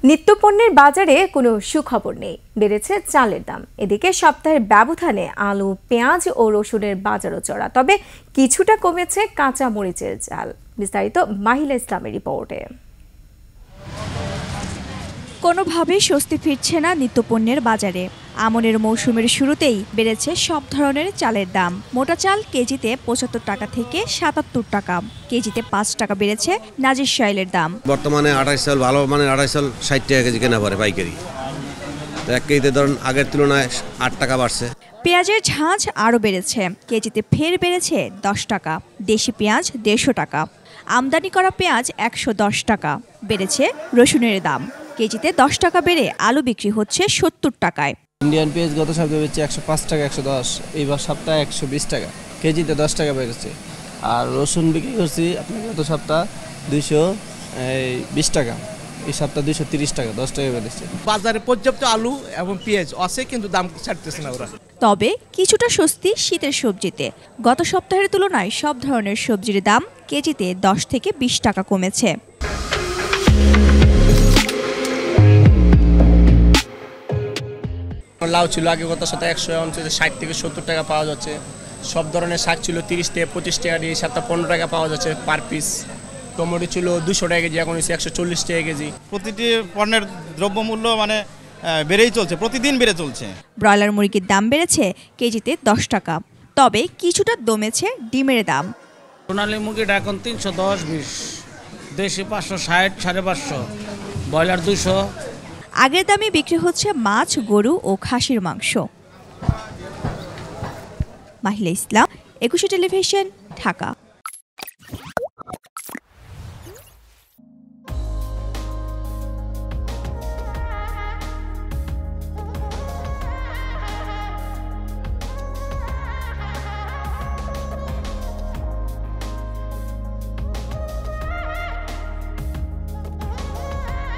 নিত্যপণ্যের বাজারে কোনো সুখবর নেই, বেড়েছে চালের দাম। এদিকে সপ্তাহের ব্যবধানে আলু, পেঁয়াজ ও রসুনের বাজারও চড়া, তবে কিছুটা কমেছে কাঁচা মরিচের চাল। বিস্তারিত মাহিলা ইসলামের রিপোর্টে। কোনোভাবেই স্বস্তি ফিরছে না নিত্যপণ্যের বাজারে। আমনের মৌসুমের শুরুতেই বেড়েছে সব ধরনের চালের দাম। মোটা চাল কেজিতে ৭৫ টাকা থেকে ৭৭ টাকা, কেজিতে ৫ টাকা বেড়েছে নাজির শাইলের দাম। বর্তমানে ২৮ চাল, ভালো মানের ২৮ চাল ৬০ টাকা কেজি কেনা পড়ে পাইকারি। এক কেজিতে ধরুন আগের তুলনায় ৮ টাকা বাড়ছে। পেঁয়াজের ঝাঁঝ আরও বেড়েছে, কেজিতে ফের বেড়েছে ১০ টাকা। দেশি পেঁয়াজ ১৫০ টাকা, আমদানি করা পেঁয়াজ ১১০ টাকা। বেড়েছে রসুনের দাম, কেজিতে ১০ টাকা বেড়ে আলু বিক্রি হচ্ছে ৭০ টাকায়। ইন্ডিয়ান পেঁয়াজ গত সপ্তাহে বেচছে ১০৫ টাকা, ১১০, এইবার সপ্তাহে ১২০ টাকা, কেজিতে ১০ টাকা বেড়েছে। আর রসুন বিক্রি করছি আপনার গত সপ্তাহ ২২০ টাকা, এই সপ্তাহ ২৩০ টাকা, ১০ টাকা বেড়েছে। বাজারে পর্যাপ্ত আলু এবং পেঁয়াজ আছে, কিন্তু দাম ছাড়তেছে না ওরা। তবে কিছুটা স্বস্তি শীতের সবজিতে। গত সপ্তাহের তুলনায় সব ধরনের সবজির দাম কেজিতে ১০ থেকে ২০ টাকা কমেছে। লাউ ছিল আগে গত সপ্তাহে ১৬০ থেকে ৭০ টাকা পাওয়া যাচ্ছে। সব ধরনের শাক ছিল ৩০ থেকে ২৫ টাকা দিয়ে, সপ্তাহে ১৫ টাকা পাওয়া যাচ্ছে পার পিস। টমেটো ছিল ২০০ টাকা কেজি, এখন হচ্ছে ১৪০ টাকা কেজি। প্রতিটি পণ্যের দ্রব্যমূল্য বেড়েই চলছে, প্রতিদিন বেড়ে চলছে। ব্রয়লার মুরগির দাম বেড়েছে কেজিতে ১০ টাকা, তবে কিছুটা দমেছে ডিমের দাম। সোনালী মুরগিটা এখন ৩১০-২০, দেশি ৫৬০, ৫৫০, ব্রয়লার ২০০। আগের দামে বিক্রি হচ্ছে মাছ, গরু ও খাসির মাংস। মাহিলা ইসলাম, ২১ টেলিভিশন, ঢাকা।